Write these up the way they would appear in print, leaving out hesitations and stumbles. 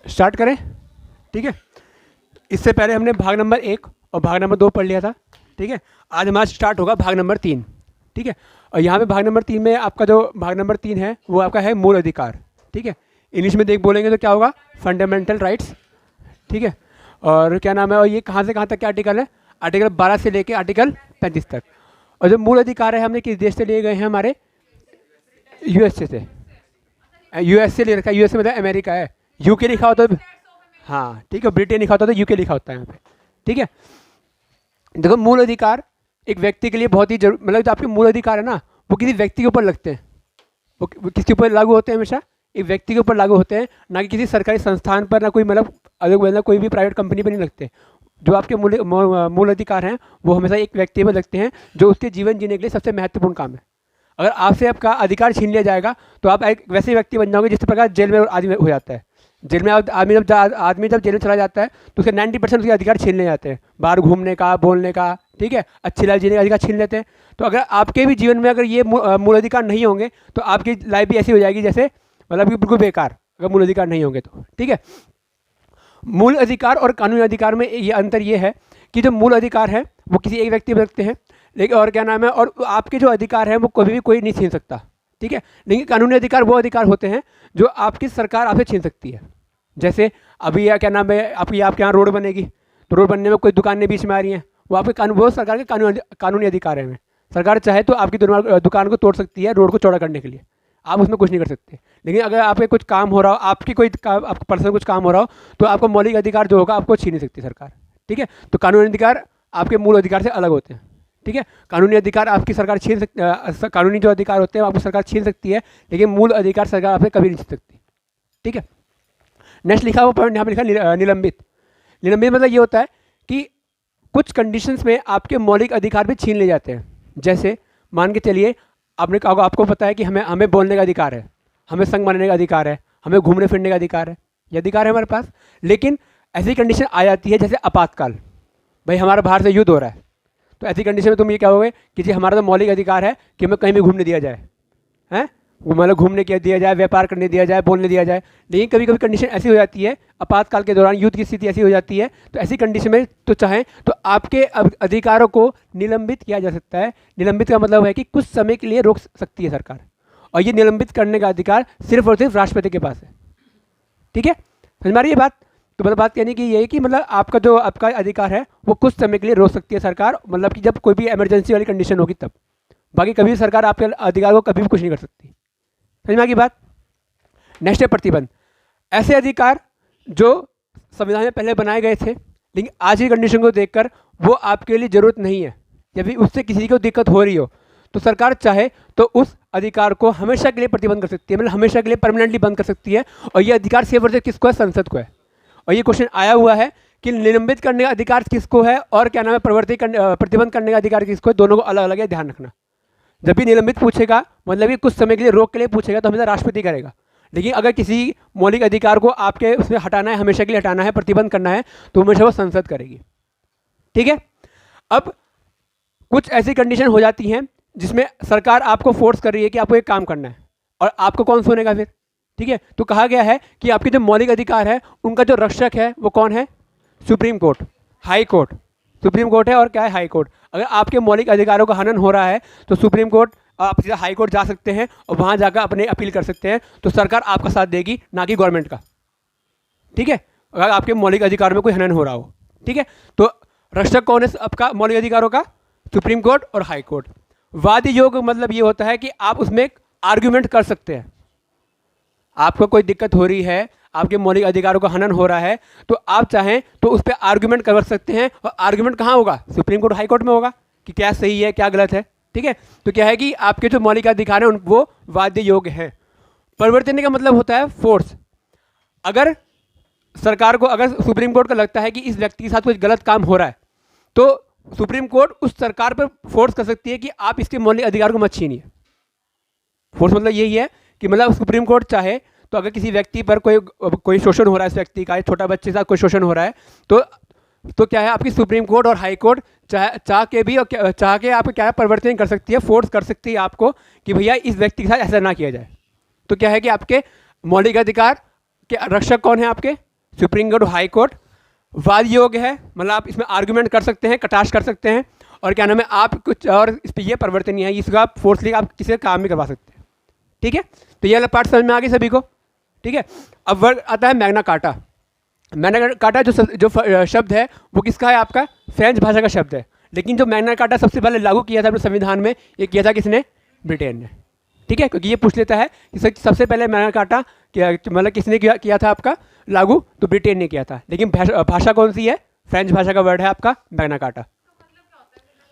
Start करें। ठीक है, इससे पहले हमने भाग नंबर 1 और भाग नंबर 2 पढ़ लिया था। ठीक है, आज हमारा स्टार्ट होगा भाग नंबर 3। ठीक है, और यहाँ पे भाग नंबर 3 में आपका जो भाग नंबर 3 है वो आपका है मूल अधिकार। ठीक है, इंग्लिश में देख बोलेंगे तो क्या होगा, फंडामेंटल राइट्स। ठीक है, और क्या नाम है, और ये कहाँ से कहाँ तक के आर्टिकल है, आर्टिकल 12 से लेके आर्टिकल 35 तक। और जो मूल अधिकार है हमने किस देश से लिए गए हैं, हमारे यूएसए से। यूएसए ले रखा है, यूएसए मतलब अमेरिका है। यूके लिखा होता है, हाँ ठीक है, ब्रिटेन लिखा होता है तो यूके लिखा होता है यहाँ पे। ठीक है, देखो मूल अधिकार एक व्यक्ति के लिए बहुत ही मतलब जो आपके मूल अधिकार है ना वो किसी व्यक्ति के ऊपर लगते हैं, वो किसके ऊपर लागू होते हैं, हमेशा एक व्यक्ति के ऊपर लागू होते हैं, ना कि किसी सरकारी संस्थान पर, ना कोई मतलब अलग मतलब कोई भी प्राइवेट कंपनी पर नहीं लगते। जो आपके मूल अधिकार हैं वो हमेशा एक व्यक्ति पर लगते हैं, जो उसके जीवन जीने के लिए सबसे महत्वपूर्ण काम है। अगर आपसे आपका अधिकार छीन लिया जाएगा तो आप एक वैसे व्यक्ति बन जाओगे जिस प्रकार जेल में आदमी हो जाता है। जेल में आदमी जब जेल में चला जाता है तो उसके 90% उसके अधिकार छीन ले जाते हैं, बाहर घूमने का, बोलने का, ठीक है, अच्छी लाइफ जीने का अधिकार छीन लेते हैं। तो अगर आपके भी जीवन में अगर ये मूल अधिकार नहीं होंगे तो आपकी लाइफ भी ऐसी हो जाएगी जैसे मतलब कि बिल्कुल बेकार, अगर मूल अधिकार नहीं होंगे तो। ठीक है, मूल अधिकार और कानूनी अधिकार में ये अंतर ये है कि जो मूल अधिकार है वो किसी एक व्यक्ति पर रखते हैं, लेकिन और क्या नाम है, और आपके जो अधिकार हैं वो कभी भी कोई नहीं छीन सकता। ठीक है, लेकिन कानूनी अधिकार वो अधिकार होते हैं जो आपकी सरकार आपसे छीन सकती है। जैसे अभी क्या नाम है, आपके यहाँ रोड बनेगी तो रोड बनने में कोई दुकानें बीच में आ रही हैं, वो आपके वो सरकार के कानूनी अधिकार है। सरकार चाहे तो आपकी दुकान को तोड़ सकती है रोड को चौड़ा करने के लिए, आप उसमें कुछ नहीं कर सकते। लेकिन अगर आपके कुछ काम हो रहा हो, आपके पर्सनल कुछ काम हो रहा हो, तो आपको मौलिक अधिकार जो होगा आपको छीन नहीं सकती सरकार। ठीक है, तो कानूनी अधिकार आपके मूल अधिकार से अलग होते हैं। ठीक है, कानूनी अधिकार आपकी सरकार छीन सकती, कानूनी जो अधिकार होते हैं आपको सरकार छीन सकती है, लेकिन मूल अधिकार सरकार आपसे कभी नहीं छीन सकती। ठीक है, नेक्स्ट लिखा हुआ पॉइंट यहाँ पर लिखा निलंबित। निलंबित मतलब ये होता है कि कुछ कंडीशंस में आपके मौलिक अधिकार भी छीन ले जाते हैं। जैसे मान के चलिए, आपने कहा होगा, आपको पता है कि हमें बोलने का अधिकार है, हमें संघ बनाने का अधिकार है, हमें घूमने फिरने का अधिकार है, ये अधिकार है हमारे पास। लेकिन ऐसी कंडीशन आ जाती है जैसे आपातकाल, भाई हमारा बाहर से युद्ध हो रहा है, तो ऐसी कंडीशन में तुम ये कहोगे कि जी हमारा तो मौलिक अधिकार है कि हमें कहीं भी घूमने दिया जाए, हैं, मतलब घूमने के दिया जाए, व्यापार करने दिया जाए, बोलने दिया जाए। लेकिन कभी कभी कंडीशन ऐसी हो जाती है, आपातकाल के दौरान युद्ध की स्थिति ऐसी हो जाती है, तो ऐसी कंडीशन में तो चाहें तो आपके अधिकारों को निलंबित किया जा सकता है। निलंबित का मतलब है कि कुछ समय के लिए रोक सकती है सरकार, और ये निलंबित करने का अधिकार सिर्फ और सिर्फ राष्ट्रपति के पास है। ठीक है, समझ में आ रही है बात? तो मतलब बात कहने की ये है कि मतलब आपका अधिकार है वो कुछ समय के लिए रोक सकती है सरकार, मतलब कि जब कोई भी इमरजेंसी वाली कंडीशन होगी तब। बाकी कभी सरकार आपके अधिकार को कभी भी कुछ नहीं कर सकती। समझ में आ गई बात? नेक्स्ट है प्रतिबंध। ऐसे अधिकार जो संविधान में पहले बनाए गए थे लेकिन आज की कंडीशन को देखकर वो आपके लिए ज़रूरत नहीं है, जब भी उससे किसी को दिक्कत हो रही हो तो सरकार चाहे तो उस अधिकार को हमेशा के लिए प्रतिबंध कर सकती है, मतलब हमेशा के लिए परमानेंटली बंद कर सकती है। और ये अधिकार सिर्फ और सिर्फ किसको है? संसद को है। और ये क्वेश्चन आया हुआ है कि निलंबित करने का अधिकार किसको है और क्या नाम है प्रतिबंध करने का अधिकार किसको है, दोनों को अलग अलग है, ध्यान रखना। जब भी निलंबित पूछेगा मतलब कि कुछ समय के लिए रोक के लिए पूछेगा तो हमेशा राष्ट्रपति करेगा। लेकिन अगर किसी मौलिक अधिकार को आपके उसमें हटाना है, हमेशा के लिए हटाना है, प्रतिबंध करना है, तो हमेशा वो संसद करेगी। ठीक है, अब कुछ ऐसी कंडीशन हो जाती हैं जिसमें सरकार आपको फोर्स कर रही है कि आपको एक काम करना है, और आपको कौन सुनेगा फिर? ठीक है, तो कहा गया है कि आपके जो मौलिक अधिकार है उनका जो रक्षक है वो कौन है? Supreme court, high court. Supreme court है और क्या है? High court. अगर आपके मौलिक अधिकारों का हनन हो रहा है तो सुप्रीम कोर्ट, आप सीधा हाई कोर्ट जा सकते हैं और वहां जाकर अपने अपील कर सकते हैं, तो सरकार आपका साथ देगी, ना कि गवर्नमेंट का। ठीक है, अगर आपके मौलिक अधिकारों में कोई हनन हो रहा हो। ठीक है, तो रक्षक कौन है आपका मौलिक अधिकारों का? सुप्रीम कोर्ट और हाई कोर्ट। वाद योग मतलब ये होता है कि आप उसमें आर्ग्यूमेंट कर सकते हैं। आपको कोई दिक्कत हो रही है, आपके मौलिक अधिकारों का हनन हो रहा है, तो आप चाहें तो उस पर आर्ग्यूमेंट कर सकते हैं। और आर्ग्यूमेंट कहाँ होगा? सुप्रीम कोर्ट, हाई कोर्ट में होगा कि क्या सही है क्या गलत है। ठीक है, तो क्या है कि आपके जो मौलिक अधिकार हैं वो वाद्य योग्य हैं। परिवर्तन का मतलब होता है फोर्स। अगर सरकार को, अगर सुप्रीम कोर्ट को लगता है कि इस व्यक्ति के साथ कुछ गलत काम हो रहा है, तो सुप्रीम कोर्ट उस सरकार पर फोर्स कर सकती है कि आप इसके मौलिक अधिकार को मत छीनिए। फोर्स मतलब यही है कि मतलब सुप्रीम कोर्ट चाहे तो अगर किसी व्यक्ति पर कोई शोषण हो रहा है, इस व्यक्ति का, छोटा बच्चे के साथ कोई शोषण हो रहा है, तो क्या है, आपकी सुप्रीम कोर्ट और हाई कोर्ट चाह के आप क्या है परिवर्तन कर सकती है, फोर्स कर सकती है आपको कि भैया इस व्यक्ति के साथ ऐसा ना किया जाए। तो क्या है कि आपके मौलिक अधिकार के रक्षक कौन है? आपके सुप्रीम कोर्ट, हाई कोर्ट वाद योग्य है, मतलब आप इसमें आर्गुमेंट कर सकते हैं, कटाक्ष कर सकते हैं, और क्या नाम है, आप कुछ और इस पर यह परिवर्तनीय है, इसका आप फोर्सली आप किसी का काम भी करवा सकते हैं। ठीक है, तो ये वाला पार्ट समझ में आ गई सभी को। ठीक है, अब वर्ग आता है मैग्ना कार्टा। मैग्ना कार्टा जो शब्द है वो किसका है, आपका फ्रेंच भाषा का शब्द है, लेकिन जो मैग्ना कार्टा सबसे पहले लागू किया था अपने संविधान में, ये किया था किसने, ब्रिटेन ने। ठीक है, क्योंकि ये पूछ लेता है कि सबसे पहले मैग्ना कार्टा मतलब किसने किया था आपका लागू, तो ब्रिटेन ने किया था, लेकिन भाषा कौन सी है, फ्रेंच भाषा का वर्ड है आपका मैग्ना कार्टा।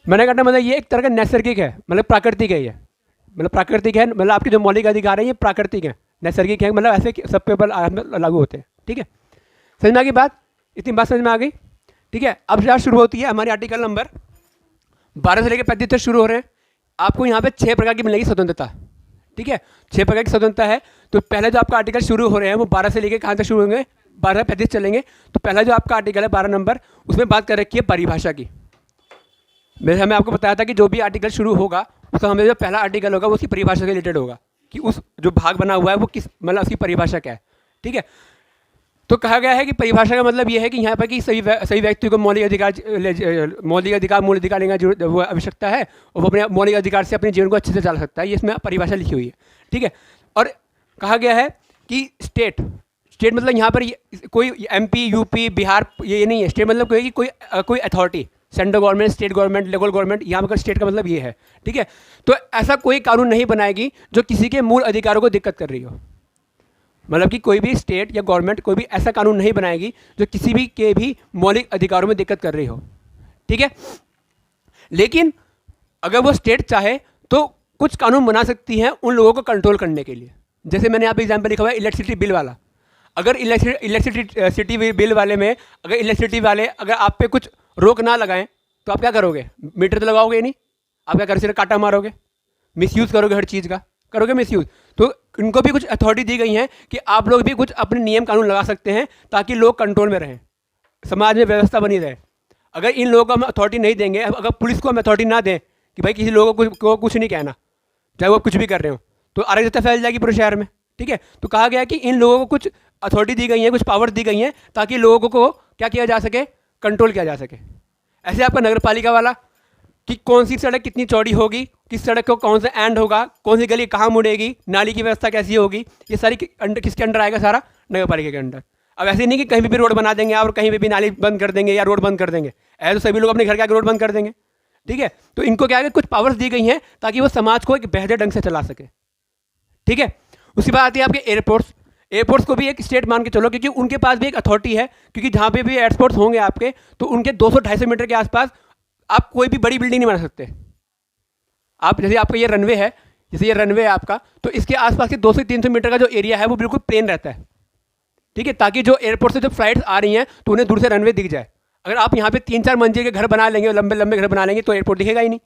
मैग्ना कार्टा मतलब ये एक तरह का नैसर्गिक है, मतलब प्राकृतिक है, ये मतलब प्राकृतिक है, मतलब आपके जो मौलिक अधिकार है ये प्राकृतिक है, नैसर्गिक है, मतलब ऐसे सबके ऊपर लागू होते हैं। ठीक है, समझ में आ गई बात, इतनी बात समझ में आ गई। ठीक है, अब यहाँ शुरू होती है हमारी आर्टिकल नंबर 12 से लेकर 35 तक शुरू हो रहे हैं। आपको यहाँ पे 6 प्रकार की मिलेगी स्वतंत्रता। ठीक है, 6 प्रकार की स्वतंत्रता है। तो पहले जो आपका आर्टिकल शुरू हो रहे हैं वो 12 से लेकर कहाँ तक शुरू होंगे, 12 35 चलेंगे। तो पहला जो आपका आर्टिकल है 12 नंबर, उसमें बात कर रखी है परिभाषा की। हमें आपको बताया था कि जो भी आर्टिकल शुरू होगा उसका हमें जो पहला आर्टिकल होगा वो उसकी परिभाषा से रिलेटेड होगा, कि उस जो भाग बना हुआ है वो किस मतलब उसकी परिभाषा क्या है। ठीक है, तो कहा गया है कि परिभाषा का मतलब ये है कि यहाँ पर कि सही व्यक्ति को मौलिक अधिकार मूल अधिकार लेने की वो आवश्यकता है, और वो अपने मौलिक अधिकार से अपने जीवन को अच्छे से चला सकता है, ये इसमें परिभाषा लिखी हुई है। ठीक है, और कहा गया है कि स्टेट मतलब यहाँ पर कोई MP UP बिहार ये नहीं है। स्टेट मतलब कोई authority, central government, state government, local government, यहाँ पर स्टेट का मतलब ये है। ठीक है, तो ऐसा कोई कानून नहीं बनाएगी जो किसी के मूल अधिकारों को दिक्कत कर रही हो, मतलब कि कोई भी स्टेट या गवर्नमेंट कोई भी ऐसा कानून नहीं बनाएगी जो किसी भी के भी मौलिक अधिकारों में दिक्कत कर रही हो। ठीक है, लेकिन अगर वो स्टेट चाहे तो कुछ कानून बना सकती है उन लोगों को कंट्रोल करने के लिए। जैसे मैंने यहाँ पे एग्जाम्पल लिखा हुआ है इलेक्ट्रिसिटी बिल वाला। अगर इलेक्ट्रिसिटी बिल वाले में अगर इलेक्ट्रिसिटी वाले अगर आप पे कुछ रोक ना लगाएं तो आप क्या करोगे, मीटर तो लगाओगे नहीं, आप क्या करोगे, काटा मारोगे, मिसयूज़ करोगे, हर चीज़ का करोगे मिसयूज़। तो इनको भी कुछ अथॉरिटी दी गई है कि आप लोग भी कुछ अपने नियम कानून लगा सकते हैं ताकि लोग कंट्रोल में रहें, समाज में व्यवस्था बनी रहे। अगर इन लोगों को हम अथॉरिटी नहीं देंगे, अगर पुलिस को हम अथॉरिटी ना दें कि भाई किसी लोगों को कुछ नहीं कहना, चाहे वो कुछ भी कर रहे हो, तो अराजकता फैल जाएगी पूरे शहर में। ठीक है, तो कहा गया कि इन लोगों को कुछ अथॉरिटी दी गई है, कुछ पावर दी गई हैं ताकि लोगों को क्या किया जा सके, कंट्रोल किया जा सके। ऐसे आपका नगर पालिका वाला कि कौन सी सड़क कितनी चौड़ी होगी, किस सड़क को कौन सा एंड होगा, कौन सी गली कहाँ मुड़ेगी, नाली की व्यवस्था कैसी होगी, ये सारी किसके अंडर आएगा, सारा नगर पालिका के अंडर। अब ऐसे नहीं कि कहीं भी रोड बना देंगे और कहीं पे भी नाली बंद कर देंगे या रोड बंद कर देंगे, ऐसे तो सभी लोग अपने घर के आगे रोड बंद कर देंगे। ठीक है, तो इनको क्या है, कुछ पावर्स दी गई हैं ताकि वो समाज को एक बेहतर ढंग से चला सके। ठीक है, उसके बाद आती है आपके एयरपोर्ट्स को भी एक स्टेट मान के चलो, क्योंकि उनके पास भी एक अथॉरिटी है, क्योंकि जहाँ पे भी एयरपोर्ट्स होंगे आपके तो उनके 200-250 मीटर के आसपास आप कोई भी बड़ी बिल्डिंग नहीं बना सकते। आप जैसे आपका ये रनवे है, जैसे ये रनवे है आपका, तो इसके आसपास के 200 से 300 मीटर का जो एरिया है वो बिल्कुल प्लेन रहता है। ठीक है, ताकि जो एयरपोर्ट से जो फ्लाइट्स आ रही हैं तो उन्हें दूर से रनवे दिख जाए। अगर आप यहाँ पे 3-4 मंजिल के घर बना लेंगे, लंबे लंबे घर बना लेंगे, तो एयरपोर्ट दिखेगा ही नहीं।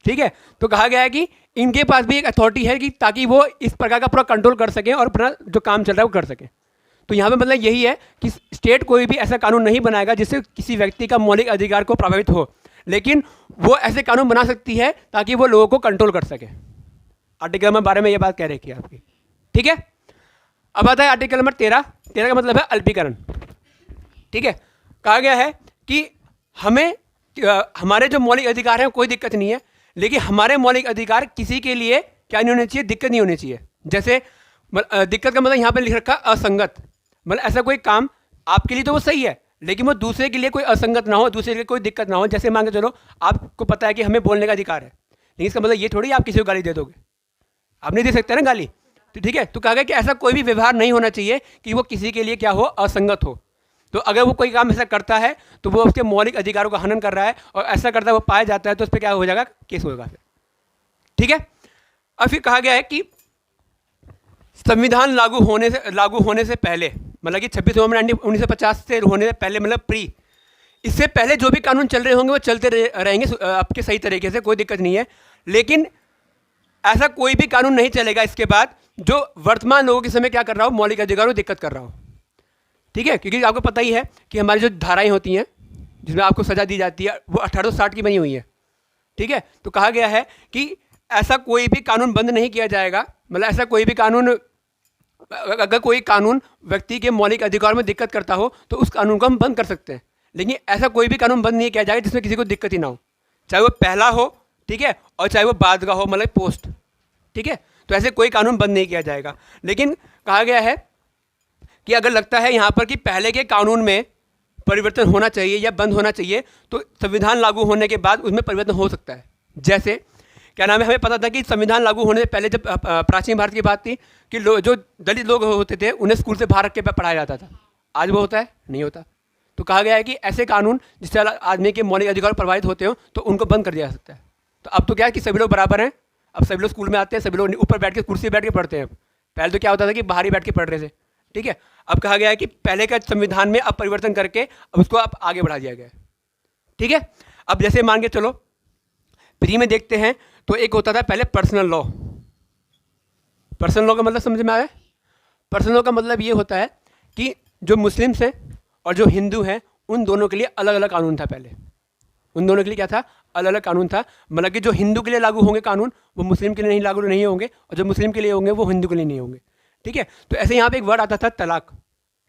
ठीक है, तो कहा गया है कि इनके पास भी एक अथॉरिटी है कि ताकि वो इस प्रकार का पूरा कंट्रोल कर सकें और अपना जो काम चल रहा है वो कर सकें। तो यहाँ पे मतलब यही है कि स्टेट कोई भी ऐसा कानून नहीं बनाएगा जिससे किसी व्यक्ति का मौलिक अधिकार को प्रभावित हो, लेकिन वो ऐसे कानून बना सकती है ताकि वो लोगों को कंट्रोल कर सके। आर्टिकल नंबर 12 में ये बात कह रखी है आपकी। ठीक है, अब आता है आर्टिकल नंबर 13 का मतलब है अल्पीकरण। ठीक है, कहा गया है कि हमारे जो मौलिक अधिकार हैं कोई दिक्कत नहीं है, लेकिन हमारे मौलिक अधिकार किसी के लिए क्या नहीं होने चाहिए, दिक्कत नहीं होनी चाहिए। जैसे दिक्कत का मतलब यहाँ पे लिख रखा असंगत, मतलब ऐसा कोई काम आपके लिए तो वो सही है लेकिन वो दूसरे के लिए कोई असंगत ना हो, दूसरे के लिए कोई दिक्कत ना हो। जैसे मान के चलो आपको पता है कि हमें बोलने का अधिकार है, लेकिन इसका मतलब ये थोड़ी आप किसी को गाली दे दोगे, आप नहीं दे सकते ना गाली। तो ठीक है, तो कहा गया कि ऐसा कोई भी व्यवहार नहीं होना चाहिए कि वो किसी के लिए क्या हो, असंगत हो। तो अगर वो कोई काम ऐसा करता है तो वो उसके मौलिक अधिकारों का हनन कर रहा है, और ऐसा करता है वो पाया जाता है तो उस पर क्या हो जाएगा, केस होगा फिर। ठीक है, अब फिर कहा गया है कि संविधान लागू होने से पहले, मतलब कि 26 नवंबर 1950 से होने से पहले, मतलब इससे पहले जो भी कानून चल रहे होंगे वो चलते रहेंगे आपके सही तरीके से, कोई दिक्कत नहीं है। लेकिन ऐसा कोई भी कानून नहीं चलेगा इसके बाद जो वर्तमान लोगों के समय क्या कर रहा हो, मौलिक अधिकारों को दिक्कत कर रहा हो। ठीक है, क्योंकि आपको पता ही है कि हमारी जो धाराएं होती हैं जिसमें आपको सज़ा दी जाती है वो 1860 की बनी हुई है। ठीक है, तो कहा गया है कि ऐसा कोई भी कानून बंद नहीं किया जाएगा, मतलब ऐसा कोई भी कानून अगर कोई कानून व्यक्ति के मौलिक अधिकार में दिक्कत करता हो तो उस कानून को हम बंद कर सकते हैं, लेकिन ऐसा कोई भी कानून बंद नहीं किया जाएगा जिसमें किसी को दिक्कत ही ना हो, चाहे वो पहला हो, ठीक है, और चाहे वो बाद का हो, मतलब पोस्ट, ठीक है। तो ऐसे कोई कानून बंद नहीं किया जाएगा। लेकिन कहा गया है कि अगर लगता है यहाँ पर कि पहले के कानून में परिवर्तन होना चाहिए या बंद होना चाहिए, तो संविधान लागू होने के बाद उसमें परिवर्तन हो सकता है। जैसे क्या नाम है, हमें पता था कि संविधान लागू होने से पहले जब प्राचीन भारत की बात थी कि जो दलित लोग होते थे उन्हें स्कूल से बाहर रख के पढ़ाया जाता था, आज वो होता है? नहीं होता। तो कहा गया है कि ऐसे कानून जिससे आदमी के मौलिक अधिकार प्रभावित होते हो तो उनको बंद कर दिया जा सकता है। तो अब तो क्या है कि सभी लोग बराबर हैं, अब सभी लोग स्कूल में आते हैं, सभी लोग ऊपर बैठ के कुर्सी बैठ के पढ़ते हैं। पहले तो क्या होता था कि बाहर ही बैठ के पढ़ रहे थे, ठीक है। अब कहा गया है कि पहले का संविधान में अब परिवर्तन करके अब उसको अब आगे बढ़ा दिया गया है, ठीक है। अब जैसे मान के चलो प्री में देखते हैं तो एक होता था पहले पर्सनल लॉ। पर्सनल लॉ का मतलब समझ में आया? पर्सनल लॉ का मतलब ये होता है कि जो मुस्लिम्स हैं और जो हिंदू हैं उन दोनों के लिए अलग अलग कानून था। पहले उन दोनों के लिए क्या था? अलग अलग कानून था। मतलब कि जो हिंदू के लिए लागू होंगे कानून वो मुस्लिम के लिए नहीं लागू नहीं होंगे, और जो मुस्लिम के लिए होंगे वो हिंदू के लिए नहीं होंगे, ठीक है। तो ऐसे यहाँ पे एक वर्ड आता था तलाक,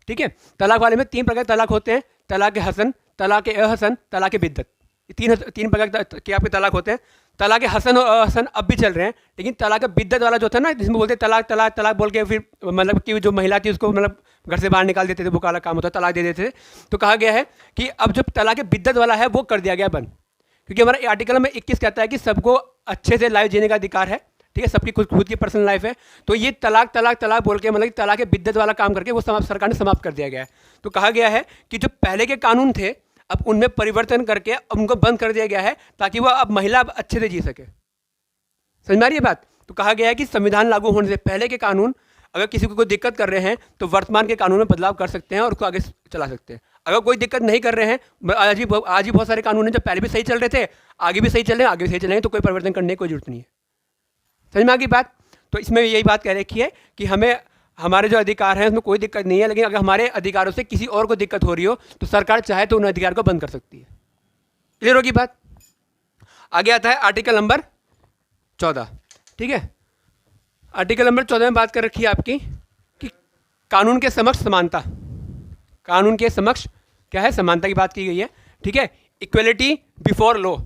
ठीक है। तलाक वाले में 3 प्रकार के तलाक होते हैं, तलाक हसन, तलाक अहसन, तलाक बिद्दत। तीन प्रकार के आपके तलाक होते हैं। तलाक हसन और अहसन अब भी चल रहे हैं, लेकिन तलाक बिद्दत वाला जो था ना, जिसमें बोलते तलाक तलाक तलाक बोल के फिर मतलब कि जो महिला थी उसको मतलब घर से बाहर निकाल देते थे, वो काला काम होता, तलाक दे देते थे। तो कहा गया है कि अब जो तलाक बिद्दत वाला है वो कर दिया गया बंद, क्योंकि हमारे आर्टिकल में 21 कहता है कि सबको अच्छे से लाइफ जीने का अधिकार है, ठीक है, सबकी खुद की पर्सनल लाइफ है। तो ये तलाक तलाक तलाक बोल के मतलब तलाक बिद्दत वाला काम करके वो सरकार ने समाप्त कर दिया गया है। तो कहा गया है कि जो पहले के कानून थे अब उनमें परिवर्तन करके उनको बंद कर दिया गया है ताकि वह अब महिला अब अच्छे से जी सके। समझ में आ रही है बात? तो कहा गया है कि संविधान लागू होने से पहले के कानून अगर किसी को कोई दिक्कत कर रहे हैं तो वर्तमान के कानून में बदलाव कर सकते हैं और उसको आगे चला सकते हैं। अगर कोई दिक्कत नहीं कर रहे हैं, आज ही बहुत सारे कानून हैं जो पहले भी सही चल रहे थे, आगे भी सही चल रहे हैं, आगे भी सही चल रहे हैं, तो कोई परिवर्तन करने की कोई जरूरत नहीं है। समझ में आ गई बात? तो इसमें यही बात कह रखी है कि हमें हमारे जो अधिकार हैं उसमें कोई दिक्कत नहीं है, लेकिन अगर हमारे अधिकारों से किसी और को दिक्कत हो रही हो तो सरकार चाहे तो उन अधिकार को बंद कर सकती है। क्लियर होगी बात? आगे आता है आर्टिकल नंबर 14, ठीक है। आर्टिकल नंबर 14 में बात कर रखी है आपकी कि कानून के समक्ष समानता। कानून के समक्ष क्या है? समानता की बात की गई है, ठीक है। Equality before law.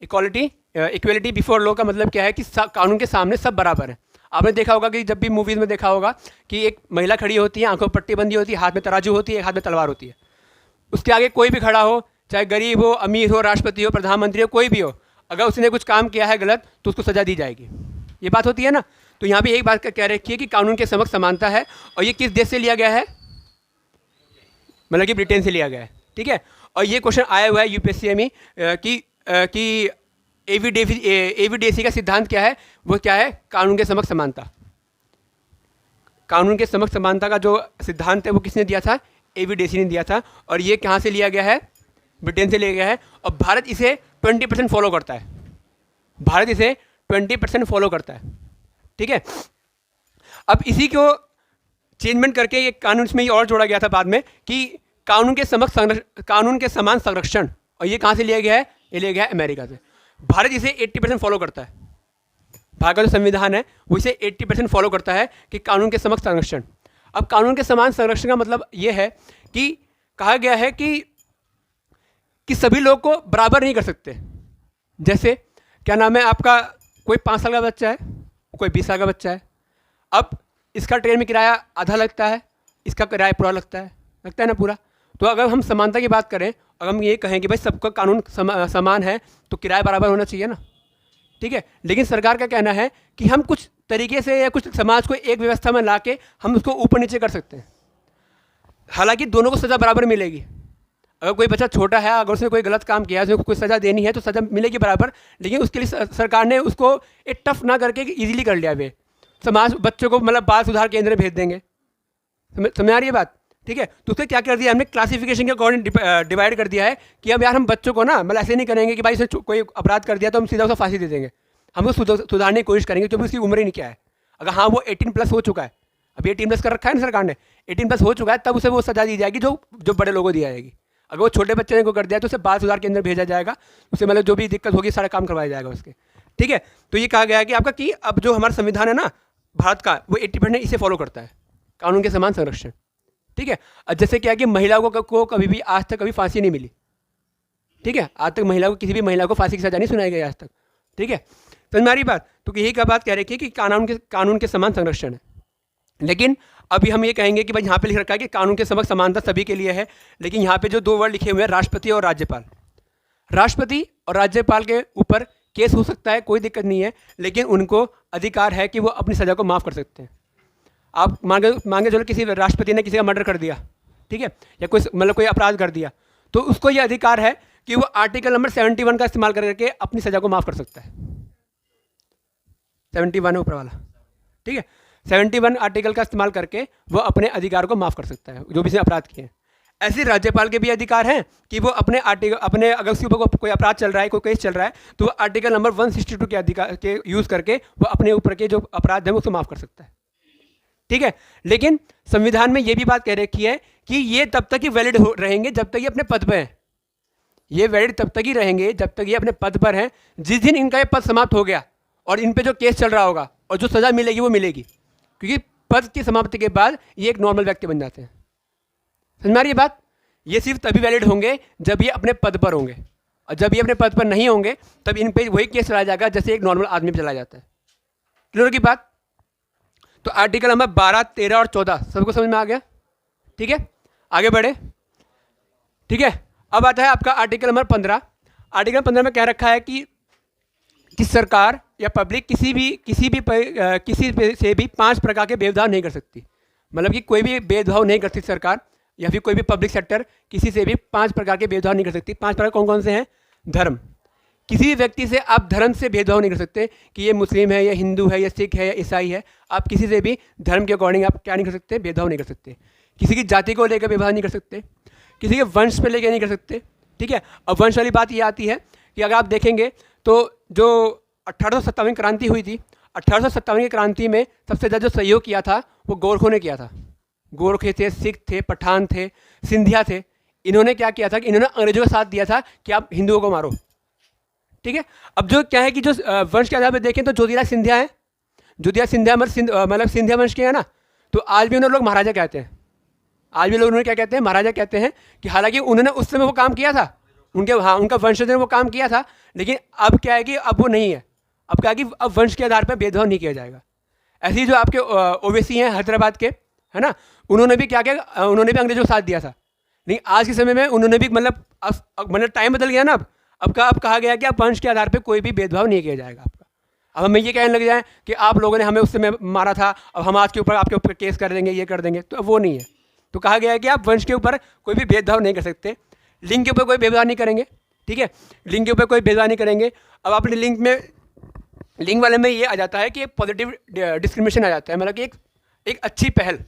Equality before law का मतलब क्या है कि कानून के सामने सब बराबर है। आपने देखा होगा कि जब भी मूवीज़ में देखा होगा कि एक महिला खड़ी होती है, आंखों पर पट्टी बंदी होती है, हाथ में तराजू होती है, हाथ में तलवार होती है, उसके आगे कोई भी खड़ा हो, चाहे गरीब हो, अमीर हो, राष्ट्रपति हो, प्रधानमंत्री हो, कोई भी हो, अगर उसने कुछ काम किया है गलत तो उसको सजा दी जाएगी। ये बात होती है ना। तो यहाँ भी यही बात कह रखी है कि कानून के समक्ष समानता है। और ये किस देश से लिया गया है? मतलब कि ब्रिटेन से लिया गया है, ठीक है। और ये क्वेश्चन आया हुआ है यूपीएससी में कि एवीडेसी का सिद्धांत क्या है? वो क्या है? कानून के समक्ष समानता। कानून के समक्ष समानता का जो सिद्धांत है वो किसने दिया था? एवीडेसी ने दिया था। और ये कहाँ से लिया गया है? ब्रिटेन से लिया गया है। और भारत इसे 20% फॉलो करता है। भारत इसे 20% फॉलो करता है, ठीक है। अब इसी को चेंजमेंट करके ये कानून इसमें ये और जोड़ा गया था बाद में कि कानून के समान संरक्षण। और ये कहाँ से लिया गया है? ये लिया गया है अमेरिका से। भारत इसे 80% फॉलो करता है। भारत का जो संविधान है वो इसे 80% फॉलो करता है कि कानून के समक्ष संरक्षण। अब कानून के समान संरक्षण का मतलब ये है कि कहा गया है कि सभी लोग को बराबर नहीं कर सकते। जैसे क्या नाम है आपका, कोई 5 साल का बच्चा है, कोई 20 साल का बच्चा है। अब इसका ट्रेन में किराया आधा लगता है, इसका किराया पूरा लगता है ना पूरा। तो अगर हम समानता की बात करें, अगर हम ये कहें कि भाई सबका कानून समान है तो किराया बराबर होना चाहिए ना, ठीक है। लेकिन सरकार का कहना है कि हम कुछ तरीके से या कुछ समाज को एक व्यवस्था में ला के हम उसको ऊपर नीचे कर सकते हैं। हालांकि दोनों को सज़ा बराबर मिलेगी। अगर कोई बच्चा छोटा है, अगर उसने कोई गलत काम किया है, उसको कोई सज़ा देनी है तो सज़ा मिलेगी बराबर। लेकिन उसके लिए सरकार ने उसको एक टफ ना करके ईजिली कर लिया। वे समाज बच्चों को मतलब बाल सुधार केंद्र में भेज देंगे। समझ आ रही है बात? ठीक है। तो उसने क्या कर दिया, हमने क्लासिफिकेशन के अकॉर्डिंग डिवाइड कर दिया है कि अब यार हम बच्चों को ना मतलब ऐसे नहीं करेंगे कि भाई इसने कोई अपराध कर दिया तो हम सीधा उसको फांसी दे देंगे। हम उसको सुधारने की कोशिश करेंगे क्योंकि उसकी उम्र ही नहीं क्या है। अगर हाँ वो 18+ हो चुका है, अभी 18+ कर रखा है ना सरकार ने, 18+ हो चुका है, तब उसे वो सजा दी जाएगी जो बड़े लोगों को दी जाएगी। अगर वो छोटे बच्चे ने को कर दिया तो उसे बाल सुधार केंद्र भेजा जाएगा, उसे मतलब जो भी दिक्कत होगी सारा काम करवाया जाएगा उसके। ठीक है। तो ये कहा गया है कि आपका कि अब जो हमारा संविधान है ना भारत का, वो 80% इसे फॉलो करता है। कानून के समान संरक्षण, ठीक है। जैसे क्या है कि महिलाओं को कभी भी आज तक कभी फांसी नहीं मिली, ठीक है, आज तक महिला को किसी भी महिला को फांसी की सजा नहीं सुनाई गई आज तक, ठीक है। तो हमारी बात तो यही क्या बात कह रही है कि कानून के समान संरक्षण है। लेकिन अभी हम ये कहेंगे कि भाई यहाँ पे लिख रखा है कि कानून के समक्ष समानता सभी के लिए है, लेकिन यहाँ पे जो दो वर्ड लिखे हुए हैं राष्ट्रपति और राज्यपाल, राष्ट्रपति और राज्यपाल के ऊपर केस हो सकता है, कोई दिक्कत नहीं है, लेकिन उनको अधिकार है कि वो अपनी सज़ा को माफ़ कर सकते हैं। आप मांगे चलो किसी राष्ट्रपति ने किसी का मर्डर कर दिया, ठीक है, या कोई मतलब कोई अपराध कर दिया, तो उसको ये अधिकार है कि वो आर्टिकल नंबर 71 का इस्तेमाल करके अपनी सज़ा को माफ़ कर सकता है। 71 है ऊपर वाला, ठीक है, 71 आर्टिकल का इस्तेमाल करके वो अपने अधिकार को माफ़ कर सकता है जो भी इसने अपराध किए हैं। ऐसे राज्यपाल के भी अधिकार हैं कि वो अपने अगर उसके ऊपर कोई अपराध चल रहा है, कोई केस चल रहा है, तो वो आर्टिकल नंबर 162 के अधिकार के यूज़ करके वो अपने ऊपर के जो अपराध हैं उसको माफ़ कर सकता है, ठीक है। लेकिन संविधान में ये भी बात कह रखी है कि ये तब तक ही वैलिड रहेंगे जब तक ये अपने पद पर हैं। ये वैलिड तब तक ही रहेंगे जब तक ये अपने पद पर हैं। जिस दिन इनका ये पद समाप्त हो गया और इन पे जो केस चल रहा होगा और जो सज़ा मिलेगी वो मिलेगी, क्योंकि पद की समाप्ति के बाद ये एक नॉर्मल व्यक्ति बन जाते हैं। समझ में आ रही है बात? ये सिर्फ तभी वैलिड होंगे जब ये अपने पद पर होंगे, और जब ये अपने पद पर नहीं होंगे तब इन पे वही केस चलाया जाएगा जैसे एक नॉर्मल आदमी पे चलाया जाता है। क्लियर की बात? तो आर्टिकल नंबर 12, 13 और 14 सबको समझ में आ गया, ठीक है। आगे बढ़े, ठीक है। अब आता है आपका आर्टिकल नंबर 15। आर्टिकल 15 में कह रखा है कि सरकार या पब्लिक किसी से भी 5 प्रकार के भेदभाव नहीं कर सकती। मतलब कि कोई भी भेदभाव नहीं करती सरकार या फिर कोई भी पब्लिक सेक्टर किसी से भी 5 प्रकार के भेदभाव नहीं कर सकती। 5 प्रकार कौन कौन से हैं? धर्म, किसी भी व्यक्ति से आप धर्म से भेदभाव नहीं कर सकते कि ये मुस्लिम है या हिंदू है या सिख है या ईसाई है। आप किसी से भी धर्म के अकॉर्डिंग आप क्या नहीं कर सकते? भेदभाव नहीं कर सकते। किसी की जाति को लेकर भेदभाव नहीं कर सकते, किसी के वंश पे लेकर नहीं कर सकते, ठीक है। अब वंश वाली बात ये आती है कि अगर आप देखेंगे तो जो 1857 क्रांति हुई थी, 1857 की क्रांति में सबसे ज़्यादा जो सहयोग किया था वो गोरखों ने किया था। गोरखे थे, सिख थे, पठान थे, सिंधिया थे। इन्होंने क्या किया था कि इन्होंने अंग्रेजों का साथ दिया था कि आप हिंदुओं को मारो, ठीक है। अब जो क्या है कि जो वंश के आधार पर देखें तो ज्योतिराज सिंधिया है, ज्योतिराज सिंधिया मतलब सिंधिया वंश के है ना, तो आज भी उन्हें लोग महाराजा कहते हैं। आज भी लोग उन्हें क्या कहते हैं? महाराजा कहते हैं। कि हालांकि उन्होंने उस समय वो काम किया था, उनका वंशज ने वो काम किया था, लेकिन अब क्या है कि अब वो नहीं है। अब क्या है कि अब वंश के आधार पर भेदभाव नहीं किया जाएगा। ऐसे ही जो आपके ओवैसी हैं हैदराबाद के, है ना, उन्होंने भी क्या किया? उन्होंने भी अंग्रेजों का साथ दिया था। लेकिन आज के समय में उन्होंने भी मतलब टाइम बदल गया ना। अब कहा गया कि अब वंश के आधार पर कोई भी भेदभाव नहीं किया जाएगा आपका। अब हमें ये कहने लग जाए कि आप लोगों ने हमें उस समय मारा था, अब हम आज के ऊपर आपके ऊपर केस कर देंगे, ये कर देंगे, तो अब वो नहीं है। तो कहा गया है कि आप वंश के ऊपर कोई भी भेदभाव नहीं कर सकते, लिंग के ऊपर कोई भेदभाव नहीं करेंगे, ठीक है, लिंग के ऊपर कोई भेदभाव नहीं करेंगे। अब अपने लिंग वाले में ये आ जाता है कि पॉजिटिव डिस्क्रिमिनेशन आ जाता है, मतलब कि एक अच्छी पहल।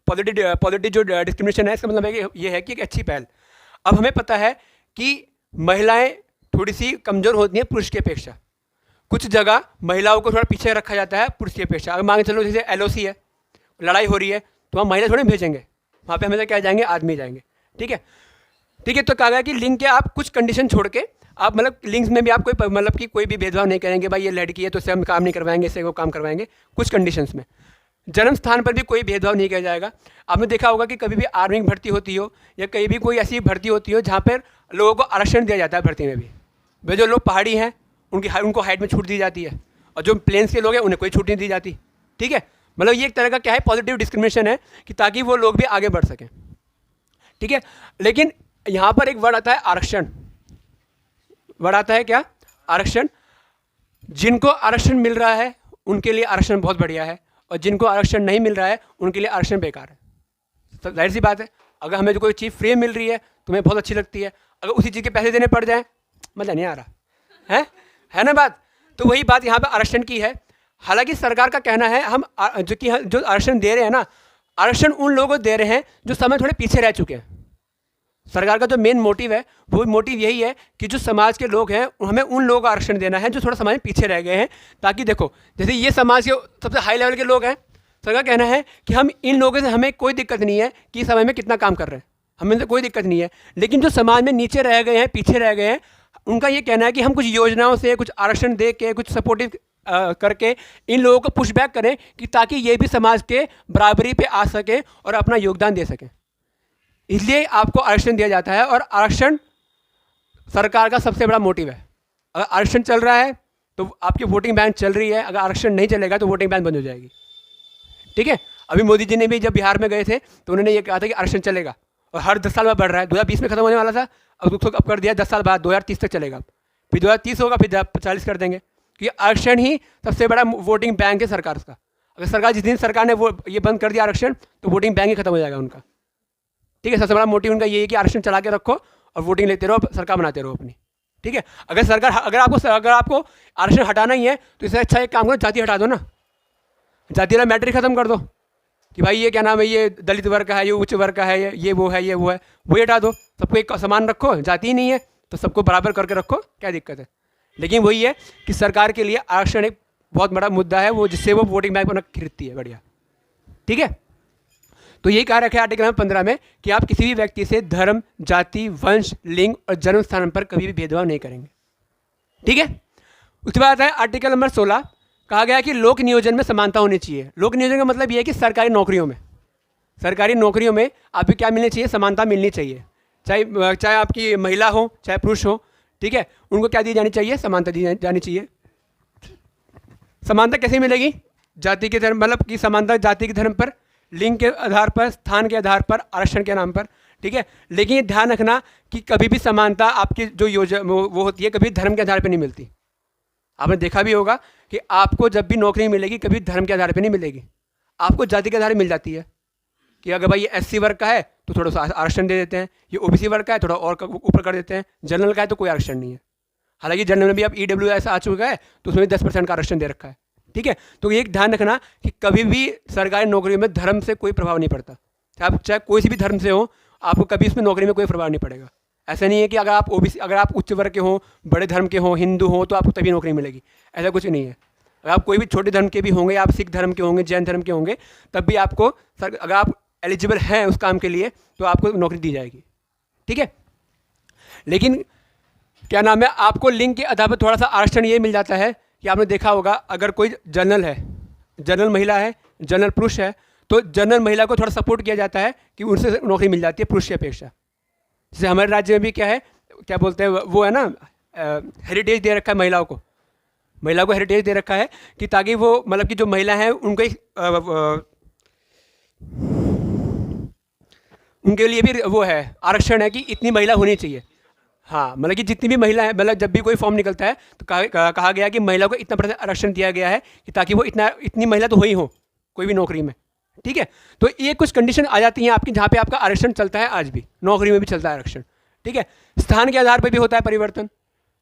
पॉजिटिव जो डिस्क्रिमिनेशन है इसका मतलब है कि ये है कि एक अच्छी पहल। अब हमें पता है कि महिलाएं थोड़ी सी कमज़ोर होती हैं पुरुष की अपेक्षा। कुछ जगह महिलाओं को थोड़ा पीछे रखा जाता है पुरुष की अपेक्षा। अगर मांगे चलो जैसे LOC है, लड़ाई हो रही है, तो वहाँ महिला थोड़ी भेजेंगे, वहाँ पे हमेशा क्या जाएंगे? आदमी जाएंगे, ठीक है, ठीक है। तो कहा गया कि लिंग के आप कुछ कंडीशन छोड़ के आप मतलब लिंग्स में भी आप कोई भी भेदभाव नहीं करेंगे। भाई ये लड़की है तो इससे हम काम नहीं करवाएंगे, इससे वो काम करवाएंगे, कुछ कंडीशंस में। जन्म स्थान पर भी कोई भेदभाव नहीं किया जाएगा। आपने देखा होगा कि कभी भी आर्मी की भर्ती होती हो या कहीं भी कोई ऐसी भर्ती होती हो जहाँ पर लोगों को आरक्षण दिया जाता है भर्ती में भी। वे जो लोग पहाड़ी हैं उनको हाइट में छूट दी जाती है, और जो प्लेन्स के लोग हैं उन्हें कोई छूट नहीं दी जाती, ठीक है। मतलब ये एक तरह का क्या है? पॉजिटिव डिस्क्रिमिनेशन है कि ताकि वो लोग भी आगे बढ़ सकें, ठीक है। लेकिन यहाँ पर एक वर्ड आता है आरक्षण। वर्ड आता है क्या? आरक्षण। जिनको आरक्षण मिल रहा है उनके लिए आरक्षण बहुत बढ़िया है, और जिनको आरक्षण नहीं मिल रहा है उनके लिए आरक्षण बेकार है। तो जाहिर सी बात है, अगर हमें जो कोई चीज़ फ्री मिल रही है तुम्हें बहुत अच्छी लगती है, अगर उसी चीज़ के पैसे देने पड़ जाए मज़ा नहीं आ रहा है ना बात। तो वही बात यहाँ पे आरक्षण की है। हालांकि सरकार का कहना है हम जो आरक्षण दे रहे हैं ना, आरक्षण उन लोगों को दे रहे हैं जो समय थोड़े पीछे रह चुके हैं। सरकार का जो मेन मोटिव है वो मोटिव यही है कि जो समाज के लोग हैं हमें उन लोगों को आरक्षण देना है जो थोड़ा समाज में पीछे रह गए हैं। ताकि देखो जैसे ये समाज के सबसे हाई लेवल के लोग हैं, सरकार का कहना है कि हम इन लोगों से हमें कोई दिक्कत नहीं है कि समय में कितना काम कर रहे हैं, हमें तो कोई दिक्कत नहीं है। लेकिन जो समाज में नीचे रह गए हैं, पीछे रह गए हैं, उनका ये कहना है कि हम कुछ योजनाओं से, कुछ आरक्षण दे के, कुछ सपोर्टिव करके इन लोगों को पुशबैक करें कि ताकि ये भी समाज के बराबरी पे आ सके और अपना योगदान दे सकें। इसलिए आपको आरक्षण दिया जाता है और आरक्षण सरकार का सबसे बड़ा मोटिव है। अगर आरक्षण चल रहा है तो आपकी वोटिंग बैंक चल रही है, अगर आरक्षण नहीं चलेगा तो वोटिंग बैंक बंद हो जाएगी। ठीक है, अभी मोदी जी ने भी जब बिहार में गए थे तो उन्होंने ये कहा था कि आरक्षण चलेगा और हर 10 साल में बढ़ रहा है। 2020 में खत्म होने वाला था, अब उसको अब कर दिया 10 साल बाद, 2030 तक चलेगा। फिर 2030 होगा, फिर 40 कर देंगे, क्योंकि आरक्षण ही सबसे बड़ा वोटिंग बैंक है सरकार का। अगर सरकार जिस दिन सरकार ने वो ये बंद कर दिया आरक्षण, तो वोटिंग बैंक ही खत्म हो जाएगा उनका। ठीक है, सबसे बड़ा मोटिव उनका ये है कि आरक्षण चला के रखो और वोटिंग लेते रहो, सरकार बनाते रहो अपनी। ठीक है, अगर आपको आरक्षण हटाना ही है तो इससे अच्छा एक काम करो, जाति हटा दो ना, जाति वाला मैटर ही खत्म कर दो कि भाई ये क्या नाम है, ये दलित वर्ग का है, ये उच्च वर्ग का है, ये वो है, ये वो है, वही हटा दो। सबको एक समान रखो, जाति ही नहीं है तो सबको बराबर करके रखो, क्या दिक्कत है। लेकिन वही है कि सरकार के लिए आरक्षण एक बहुत बड़ा मुद्दा है, वो जिससे वो वोटिंग बैंक अपना खरीदती है। बढ़िया, ठीक है। तो यही कहा रखा है आर्टिकल नंबर 15 में कि आप किसी भी व्यक्ति से धर्म, जाति, वंश, लिंग और जन्म स्थान पर कभी भी भेदभाव नहीं करेंगे। ठीक है, उसके बाद है आर्टिकल नंबर 16, कहा गया कि लोक नियोजन में समानता होनी चाहिए। लोक नियोजन का मतलब ये है कि सरकारी नौकरियों में आपको क्या मिलनी चाहिए, समानता मिलनी चाहिए। चाहे आपकी महिला हो चाहे पुरुष हो, ठीक है, उनको क्या दी जानी चाहिए, समानता दी जानी चाहिए। समानता कैसे मिलेगी, जाति के धर्म, मतलब कि समानता जाति के धर्म पर, लिंग के आधार पर, स्थान के आधार पर, आरक्षण के नाम पर। ठीक है, लेकिन ये ध्यान रखना कि कभी भी समानता आपकी जो योजना वो होती है कभी धर्म के आधार पर नहीं मिलती। आपने देखा भी होगा कि आपको जब भी नौकरी मिलेगी कभी धर्म के आधार पर नहीं मिलेगी, आपको जाति के आधार पर मिल जाती है कि अगर भाई ये SC वर्ग का है तो थोड़ा सा आरक्षण दे देते हैं, ये OBC वर्ग का है थोड़ा और ऊपर कर देते हैं, जनरल का है तो कोई आरक्षण नहीं है। हालांकि जनरल में भी अब EWS आ चुका है तो उसमें भी 10% का आरक्षण दे रखा है। ठीक है, तो ये ध्यान रखना कि कभी भी सरकारी नौकरियों में धर्म से कोई प्रभाव नहीं पड़ता। चाहे कोई सी भी धर्म से हो, आपको कभी उसमें नौकरी में कोई प्रभाव नहीं पड़ेगा। ऐसा नहीं है कि अगर आप OBC, अगर आप उच्च वर्ग के हों, बड़े धर्म के हों, हिंदू हों तो आपको तभी नौकरी मिलेगी, ऐसा कुछ नहीं है। अगर आप कोई भी छोटे धर्म के भी होंगे, आप सिख धर्म के होंगे, जैन धर्म के होंगे, तब भी आपको अगर आप एलिजिबल हैं उस काम के लिए तो आपको नौकरी दी जाएगी। ठीक है, लेकिन क्या नाम है, आपको लिंग के आधार पर थोड़ा सा आरक्षण ये मिल जाता है कि आपने देखा होगा अगर कोई जनरल है, जनरल महिला है, जनरल पुरुष है, तो जनरल महिला को थोड़ा सपोर्ट किया जाता है कि उनसे नौकरी मिल जाती है पुरुष की अपेक्षा। जैसे हमारे राज्य में भी क्या है, क्या बोलते हैं वो है ना, हेरिटेज दे रखा है महिलाओं को हेरिटेज दे रखा है कि ताकि वो मतलब कि जो महिला हैं उनके लिए भी वो है आरक्षण है कि इतनी महिला होनी चाहिए। हाँ, मतलब कि जितनी भी महिला है, मतलब जब भी कोई फॉर्म निकलता है तो कहा गया कि महिला को इतना % आरक्षण दिया गया है कि ताकि वो इतनी महिला तो हो ही हो कोई भी नौकरी में। ठीक है, तो ये कुछ कंडीशन आ जाती हैं आपकी जहाँ पे आपका आरक्षण चलता है, आज भी नौकरी में भी चलता है आरक्षण। ठीक है, स्थान के आधार पर भी होता है परिवर्तन।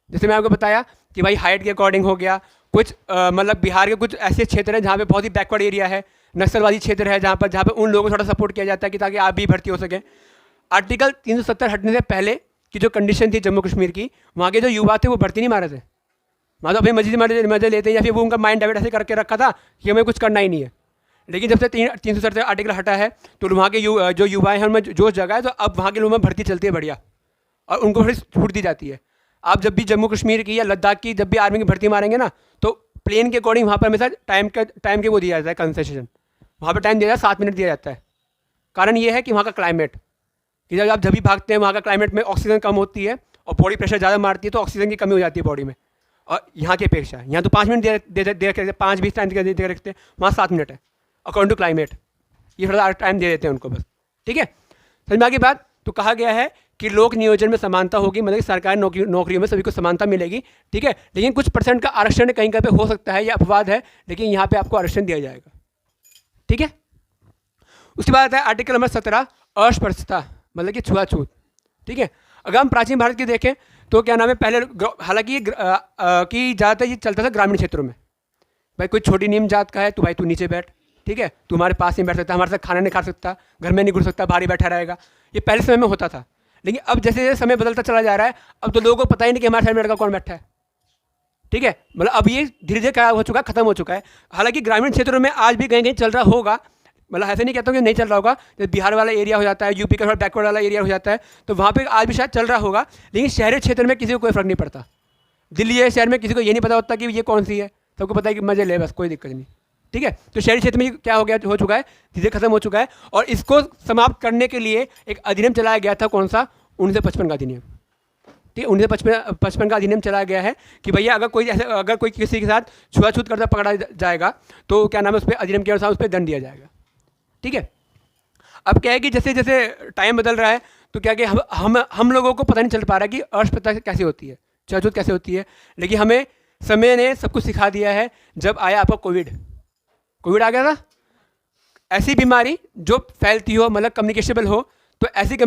जैसे मैं आपको बताया कि भाई हाइट के अकॉर्डिंग हो गया, कुछ मतलब बिहार के कुछ ऐसे क्षेत्र हैं जहाँ पे बहुत ही बैकवर्ड एरिया है, नक्सलवादी क्षेत्र है, जहाँ पर उन लोगों को थोड़ा सपोर्ट किया जाता है कि ताकि आप भी भर्ती हो सके। आर्टिकल 370 हटने से पहले की जो कंडीशन थी जम्मू कश्मीर की, वहाँ के जो युवा थे वो भर्ती नहीं मारे थे, वहाँ तो अपने मजे लेते हैं, या फिर वो उनका माइंड डाइवर्ट ऐसे करके रखा था कि हमें कुछ करना ही नहीं है। लेकिन जब से 370 आर्टिकल हटा है तो वहाँ के जो युवाएं हैं उनमें जोश जगह है, तो अब वहाँ के लोगों में भर्ती चलती है बढ़िया, और उनको थोड़ी छूट दी जाती है। आप जब भी जम्मू कश्मीर की या लद्दाख की जब भी आर्मी की भर्ती मारेंगे ना, तो प्लेन के अकॉर्डिंग वहाँ पर हमेशा टाइम के वो दिया जाता है, कंसेशन वहाँ पर टाइम दिया जाता है, 7 मिनट दिया जाता है। कारण ये है कि वहाँ का क्लाइमेट, कि जब भी भागते हैं वहाँ का क्लाइमेट में ऑक्सीजन कम होती है और बॉडी प्रेशर ज़्यादा मारती है, तो ऑक्सीजन की कमी हो जाती है बॉडी में। और यहाँ की अपेक्षा यहाँ तो 5 मिनट दे रखते, 5-20 टाइम दे रखते हैं, वहाँ 7 मिनट है अकॉर्डिंग टू क्लाइमेट। ये थोड़ा टाइम दे देते हैं उनको बस। ठीक है, समझ में आ गई बात। तो कहा गया है कि लोक नियोजन में समानता होगी, मतलब सरकारी नौकरियों में सभी को समानता मिलेगी। ठीक है, लेकिन कुछ % का आरक्षण कहीं पे हो सकता है, ये अपवाद है, लेकिन यहाँ पे आपको आरक्षण दिया जाएगा। ठीक है, उसके बाद आता है आर्टिकल नंबर 17, अस्पृश्यता, मतलब कि छुआछूत। ठीक है, अगर हम प्राचीन भारत की देखें तो क्या नाम है, पहले हालांकि कि ज़्यादातर ये चलता था ग्रामीण क्षेत्रों में, भाई कोई छोटी नीम जात का है तो भाई तू नीचे बैठ, ठीक है, तू हमारे पास नहीं बैठ सकता, हमारे साथ खाना नहीं खा सकता, घर में नहीं घुस सकता, बाहर ही बैठा रहेगा। ये पहले समय में होता था। लेकिन अब जैसे जैसे समय बदलता चला जा रहा है, अब तो लोगों को पता ही नहीं कि हमारे साइड में लड़का कौन बैठा है। ठीक है, मतलब अब ये धीरे धीरे क्या हो चुका है, खत्म हो चुका है। हालांकि ग्रामीण क्षेत्रों में आज भी कहीं कहीं चल रहा होगा, मतलब ऐसे नहीं कहता हूँ कि नहीं चल रहा होगा, जैसे बिहार वाला एरिया हो जाता है, यूपी का थोड़ा बैकवर्ड वाला एरिया हो जाता है, तो वहाँ पे आज भी शायद चल रहा होगा, लेकिन शहरी क्षेत्र में किसी को कोई फ़र्क नहीं पड़ता। दिल्ली है शहर में किसी को ये नहीं पता होता कि ये कौन सी है, सबको पता है कि मजे ले, बस कोई दिक्कत नहीं। ठीक है, तो शहरी क्षेत्र में क्या हो गया, हो चुका है, चीज़ें खत्म हो चुका है। और इसको समाप्त करने के लिए एक अधिनियम चलाया गया था, कौन सा, 1955 का अधिनियम। ठीक है, 1955 का अधिनियम चलाया गया है कि भैया अगर कोई किसी के साथ छुआछूत करता पकड़ा जाएगा तो क्या नाम है, उस पर अधिनियम के अनुसार उस पर दंड दिया जाएगा। ठीक है, अब क्या है कि जैसे जैसे टाइम बदल रहा है तो क्या कि हम लोगों को पता नहीं चल पा रहा है कि अस्पृश्यता कैसे होती है, छुआछूत कैसे होती है, लेकिन हमें समय ने सब कुछ सिखा दिया है। जब आया आपका कोविड आ गया था, ऐसी बीमारी जो फैलती हो, मतलब कम्युनिकेशनल हो, तो ऐसी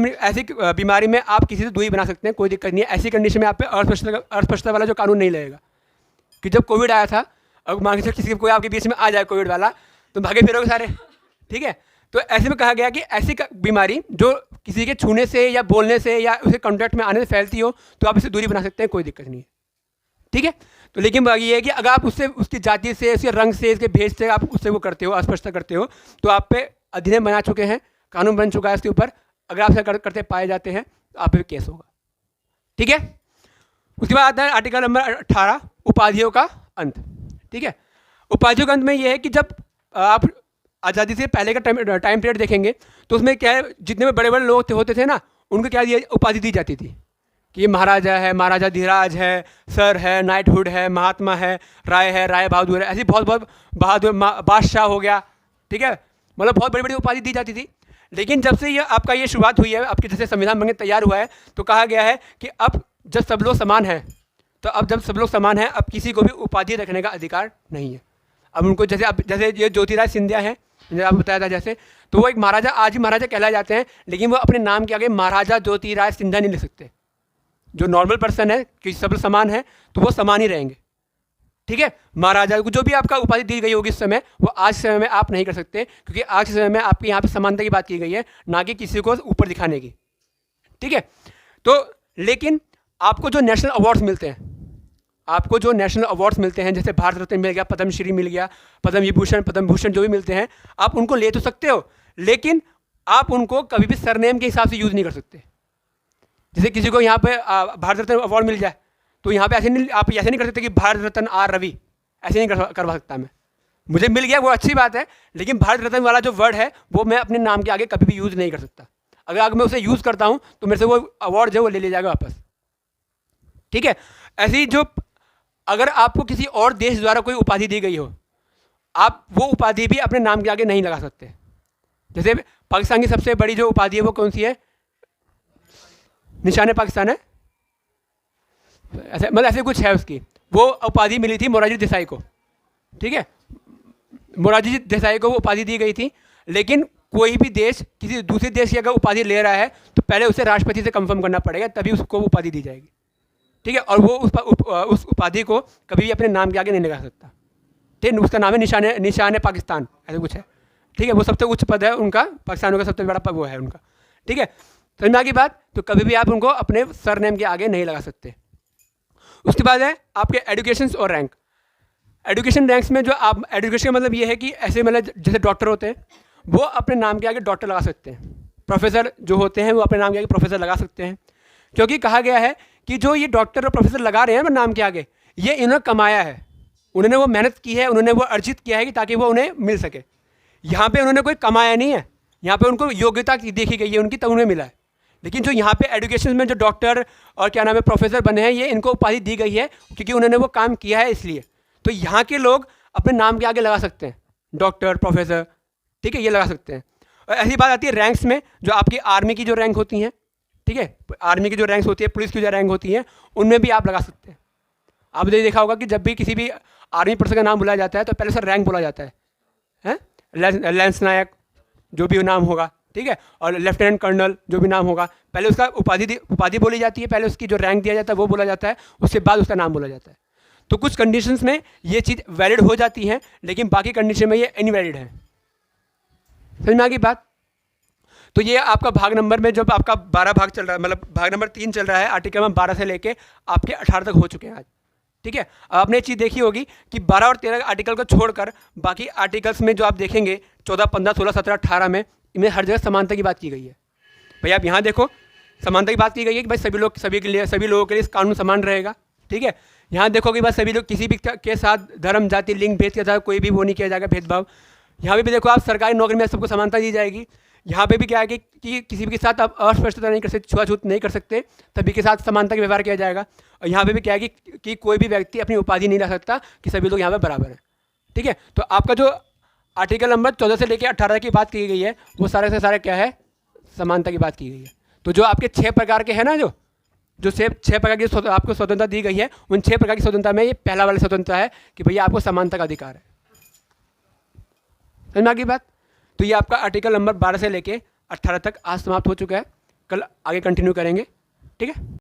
बीमारी में आप किसी से दूरी बना सकते हैं, कोई दिक्कत नहीं है। ऐसी कंडीशन में आप पे अस्पृश्यता वाला जो कानून नहीं लगेगा कि जब कोविड आया था, अब मान के किसी कोई आपके बीच में आ जाए कोविड वाला, तो भागे फिरोगे सारे। ठीक है, तो ऐसे में कहा गया कि ऐसी बीमारी जो किसी के छूने से या बोलने से या उसे कॉन्टैक्ट में आने से फैलती हो, तो आप इससे दूरी बना सकते हैं, कोई दिक्कत नहीं है। ठीक है, तो लेकिन ये है कि अगर आप उससे, उसकी जाति से, उसके रंग से, इसके भेद से आप उससे वो करते हो, अस्पृश्यता करते हो, तो आप पे अधिनियम बना चुके हैं, कानून बन चुका है इसके ऊपर। अगर आप ऐसा करते पाए जाते हैं तो आप पे केस होगा। ठीक है, उसके बाद आता है आर्टिकल नंबर 18, उपाधियों का अंत। ठीक है, उपाधियों का अंत में ये है कि जब आप आज़ादी से पहले का टाइम पीरियड देखेंगे तो उसमें क्या है, जितने भी बड़े बड़े लोग होते थे ना, उनको क्या उपाधि दी जाती थी कि ये महाराजा है, महाराजा धीराज है, सर है, नाइटहुड है, महात्मा है, राय बहादुर है, ऐसी बहुत बहुत बहादुर, बादशाह हो गया। ठीक है, मतलब बहुत बड़ी बड़ी उपाधि दी जाती थी। लेकिन जब से ये आपका ये शुरुआत हुई है, आपके जैसे संविधान बनकर तैयार हुआ है, तो कहा गया है कि अब जब सब लोग समान हैं, तो अब जब सब लोग समान हैं, अब किसी को भी उपाधि रखने का अधिकार नहीं है। अब उनको जैसे ये ज्योतिराज सिंधिया हैं, जैसे आप बताया था, जैसे तो वो एक महाराजा, आज भी महाराजा कहलाए जाते हैं, लेकिन वो अपने नाम के आगे महाराजा ज्योतिराज सिंधिया नहीं लिख सकते। जो नॉर्मल पर्सन है कि सब समान है, तो वो समान ही रहेंगे। ठीक है, महाराजा को जो भी आपका उपाधि दी गई होगी इस समय, वो आज के समय में आप नहीं कर सकते, क्योंकि आज के समय में आपके यहाँ पे समानता की बात की गई है, ना कि किसी को ऊपर दिखाने की। ठीक है, तो लेकिन आपको जो नेशनल अवार्ड्स मिलते हैं, जैसे भारत रत्न मिल गया, पद्मश्री मिल गया, पद्म भूषण जो भी मिलते हैं, आप उनको ले तो सकते हो, लेकिन आप उनको कभी भी सरनेम के हिसाब से यूज़ नहीं कर सकते। जैसे किसी को यहाँ पे भारत रत्न अवार्ड मिल जाए, तो यहाँ पे आप ऐसे नहीं कर सकते कि भारत रत्न आर रवि, ऐसे नहीं करवा सकता मैं। मुझे मिल गया वो अच्छी बात है, लेकिन भारत रत्न वाला जो वर्ड है वो मैं अपने नाम के आगे कभी भी यूज़ नहीं कर सकता। अगर मैं उसे यूज़ करता हूँ तो मेरे से वो अवार्ड जो वो ले जाएगा वापस। ठीक है, ऐसे ही जो अगर आपको किसी और देश द्वारा कोई उपाधि दी गई हो, आप वो उपाधि भी अपने नाम के आगे नहीं लगा सकते। जैसे पाकिस्तान की सबसे बड़ी जो उपाधि है वो कौन सी है, निशान पाकिस्तान है, ऐसे मतलब ऐसे कुछ है उसकी, वो उपाधि मिली थी मोरारजी देसाई को। ठीक है, मोरारजी देसाई को वो उपाधि दी गई थी, लेकिन कोई भी देश किसी दूसरे देश की अगर उपाधि ले रहा है तो पहले उसे राष्ट्रपति से कंफर्म करना पड़ेगा, तभी उसको उपाधि दी जाएगी। ठीक है, और वो उस उपाधि को कभी भी अपने नाम के आगे नहीं लगा सकता। ठीक है, उसका नाम है निशान पाकिस्तान, ऐसा कुछ है। ठीक है, वो सबसे उच्च पद है उनका, पाकिस्तान का सबसे बड़ा पद वो है उनका। ठीक है, समझ में आ गई बात। तो कभी भी आप उनको अपने सरनेम के आगे नहीं लगा सकते। उसके बाद है आपके एजुकेशन और रैंक। एजुकेशन रैंक्स में जो आप एजुकेशन मतलब ये है कि ऐसे मतलब जैसे डॉक्टर होते हैं, वो अपने नाम के आगे डॉक्टर लगा सकते हैं। प्रोफेसर जो होते हैं वो अपने नाम के आगे प्रोफेसर लगा सकते हैं, क्योंकि कहा गया है कि जो ये डॉक्टर और प्रोफेसर लगा रहे हैं ना नाम के आगे, ये इन्होंने कमाया है, उन्होंने वो मेहनत की है, उन्होंने वो अर्जित किया है कि ताकि वो उन्हें मिल सके। यहाँ पे उन्होंने कोई कमाया नहीं है, यहाँ पे उनको योग्यता देखी गई है उनकी, तब उन्हें मिला है। लेकिन जो यहाँ पे एजुकेशन में जो डॉक्टर और क्या नाम है प्रोफेसर बने हैं, ये इनको उपाधि दी गई है क्योंकि उन्होंने वो काम किया है, इसलिए। तो यहाँ के लोग अपने नाम के आगे लगा सकते हैं डॉक्टर, प्रोफेसर। ठीक है, ये लगा सकते हैं। और ऐसी बात आती है रैंक्स में, जो आपकी आर्मी की जो रैंक होती हैं, ठीक है, आर्मी की जो रैंक्स होती है, पुलिस की जो रैंक होती है, उनमें भी आप लगा सकते हैं। आपने देखा होगा कि जब भी किसी भी आर्मी पर्सन का नाम बुलाया जाता है तो पहले सर रैंक बोला जाता है, लैंस नायक जो भी नाम होगा, ठीक है, और लेफ्टिनेंट कर्नल जो भी नाम होगा, पहले उसका उपाधि बोली जाती है, पहले उसकी जो रैंक दिया जाता है वो बोला जाता है, उसके बाद उसका नाम बोला जाता है। तो कुछ कंडीशंस में ये चीज़ वैलिड हो जाती है, लेकिन बाकी कंडीशन में ये इनवैलिड है। समझ में आ गई बात। तो ये आपका भाग नंबर में जब आपका 12 भाग चल रहा है, मतलब भाग नंबर 3 चल रहा है, आर्टिकल नंबर 12 से लेके आपके 18 तक हो चुके हैं आज। ठीक है। ठीक है। अब आपने ये चीज़ देखी होगी कि 12 और 13 आर्टिकल को छोड़कर बाकी आर्टिकल्स में जो आप देखेंगे 14, 15, 16, 17, 18 में इनमें हर जगह समानता की बात की गई है। भाई आप यहाँ देखो, समानता की बात की गई है कि भाई सभी लोगों के लिए इस कानून समान रहेगा। ठीक है। यहाँ देखो कि बस सभी लोग किसी भी के साथ धर्म, जाति, लिंग भेद के साथ कोई भी वो नहीं किया जाएगा, भेदभाव। यहाँ पे भी देखो आप सरकारी नौकरी में सबको समानता दी जाएगी। यहाँ पे भी क्या है कि किसी भी के साथ आप अस्पृश्यता नहीं कर सकते, छुआछूत नहीं कर सकते, सभी के साथ समानता का व्यवहार किया जाएगा। और यहाँ पे भी क्या है कि कोई भी व्यक्ति अपनी उपाधि नहीं ला सकता, कि सभी लोग यहाँ पे बराबर हैं। ठीक है। तो आपका जो आर्टिकल नंबर 14 से लेकर 18 की बात की गई है वो सारे से सारे क्या है, समानता की बात की गई है। तो जो आपके 6 प्रकार के हैं ना, जो 6 प्रकार की आपको स्वतंत्रता दी गई है, उन 6 प्रकार की स्वतंत्रता में ये पहला वाला स्वतंत्रता है कि भैया आपको समानता का अधिकार है। समझ में आ गई बात। तो ये आपका आर्टिकल नंबर 12 से लेके 18 तक आज समाप्त हो चुका है। कल आगे कंटिन्यू करेंगे। ठीक है।